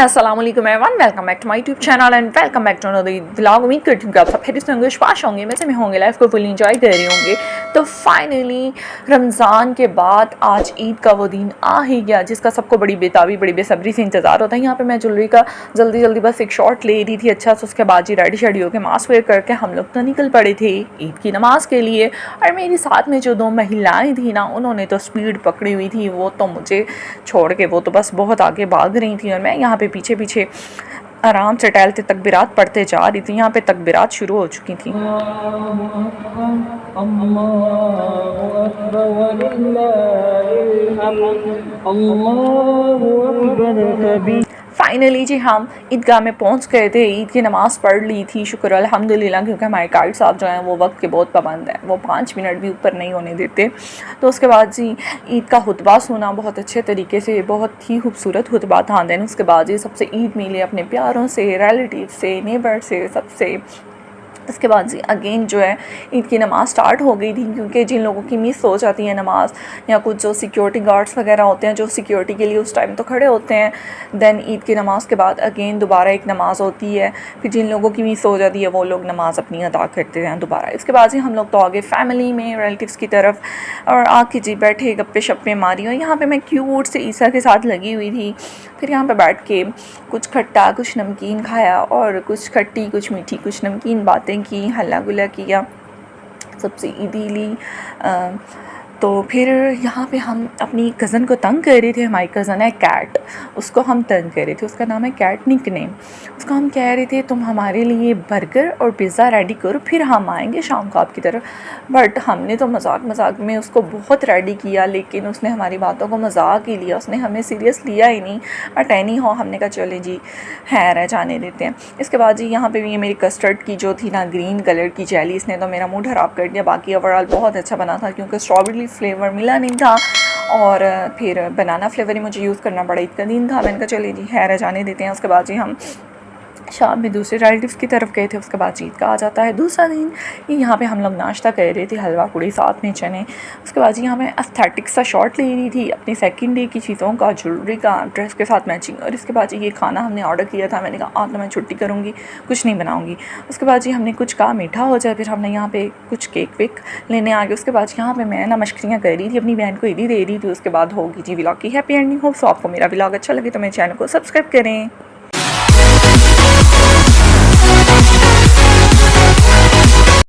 अस्सलाम वालेकुम everyone, welcome back to my YouTube channel and welcome back to another vlog. उम्मीद करती हूँ कि आप सब खैरियत से होंगे, खुश होंगे, मज़े में होंगे, लाइफ को फुल एंजॉय कर रहे होंगे। तो फाइनली रमज़ान के बाद आज ईद का वो दिन आ ही गया जिसका सबको बड़ी बेताबी बड़ी बेसब्री से इंतज़ार होता है। यहाँ पे मैं ज्वेलरी का जल्दी बस एक शॉट ले रही थी अच्छा से, उसके बाद जी रेडी शेडी होकर मास्क वेयर करके हम लोग तो निकल पड़े थे ईद की नमाज़ के लिए। और मेरी साथ में जो दो महिलाएँ थी ना, उन्होंने तो स्पीड पकड़ी हुई थी, वो तो मुझे छोड़ के वो तो बस बहुत आगे भाग रही थी और मैं यहाँ पे पीछे पीछे आराम से टहलते तकबीरात पढ़ते जा रही थी। यहाँ पे तकबीरात शुरू हो चुकी थी। फाइनली जी हम ईदगाह में पहुँच गए थे, ईद की नमाज़ पढ़ ली थी, शुक्र अल्हम्दुलिल्लाह, क्योंकि हमारे गाइड साहब जो हैं वो वक्त के बहुत पाबंद हैं, वो 5 मिनट भी ऊपर नहीं होने देते। तो उसके बाद जी ईद का खुतबा सुना बहुत अच्छे तरीके से, बहुत ही खूबसूरत खुतबा था। देन उसके बाद जी सबसे ईद मिली अपने प्यारों से, रिलेटिव से, नेबर से, सबसे। इसके बाद जी अगेन जो है ईद की नमाज़ स्टार्ट हो गई थी, क्योंकि जिन लोगों की मिस हो जाती है नमाज़, या कुछ जो सिक्योरिटी गार्ड्स वगैरह होते हैं जो सिक्योरिटी के लिए उस टाइम तो खड़े होते हैं, देन ईद की नमाज़ के बाद अगेन दोबारा एक नमाज़ होती है। फिर जिन लोगों की मिस हो जाती है वो लोग नमाज़ अपनी अदा करते हैं दोबारा। इसके बाद जी हम लोग तो आगे फैमिली में रिलेटिव्स की तरफ, और आके जी बैठे गप्पे शप्पे मारी, और यहाँ पर मैं क्यूट से ईसा के साथ लगी हुई थी। फिर यहाँ पर बैठ के कुछ खट्टा कुछ नमकीन खाया, और कुछ खट्टी कुछ मीठी कुछ नमकीन बातें की, हल्ला गुल्ला किया, सबसे ईदी ली। तो फिर यहाँ पे हम अपनी कज़न को तंग कर रहे थे। हमारी कज़न है कैट, उसको हम तंग कर रहे थे, उसका नाम है कैट निकनेम। उसको हम कह रहे थे तुम हमारे लिए बर्गर और पिज़्ज़ा रेडी करो, फिर हम आएंगे शाम को आपकी तरफ। बट हमने तो मजाक में उसको बहुत रेडी किया, लेकिन उसने हमारी बातों को मजाक ही लिया, उसने हमें सीरियस लिया ही नहीं। बट एनी हो हमने कहा चले जी है रह जाने देते हैं। इसके बाद जी यहाँ पे भी ये मेरी कस्टर्ड की जो थी ना ग्रीन कलर की जेली, इसने तो मेरा मुंह खराब कर दिया। बाकी ओवरऑल बहुत अच्छा बना था, क्योंकि स्ट्रॉबेरी फ्लेवर मिला नहीं था, और फिर बनाना फ्लेवर ही मुझे यूज़ करना पड़ा। ईद का दिन था, मैंने कहा चले जी है रह जाने देते हैं। उसके बाद जी हम शाम में दूसरे रिलेटिव्स की तरफ गए थे। उसके बाद ईद का आ जाता है दूसरा दिन। यहाँ पे हम लोग नाश्ता कर रहे थे, हलवा पूड़ी साथ में चने। उसके बाद यहाँ मैं एस्थेटिक सा शॉट ले रही थी अपनी सेकंड डे की चीज़ों का, ज्वेलरी का, ड्रेस के साथ मैचिंग। और इसके बाद ये खाना हमने ऑर्डर किया था, मैंने कहा आज तो मैं छुट्टी करूँगी, कुछ नहीं बनाऊँगी। उसके बाद जी हमने कुछ कहा मीठा हो जाए, फिर हमने यहाँ पे कुछ केक वेक लेने आ गए। उसके बाद यहाँ पे मैं ना मशक्रियाँ कर रही थी, अपनी बहन को ईदी दे रही थी। उसके बाद होगी जी व्लॉग की हैप्पी एंडिंग। होप सो आपको मेरा व्लॉग अच्छा लगे तो मेरे चैनल को सब्सक्राइब करें।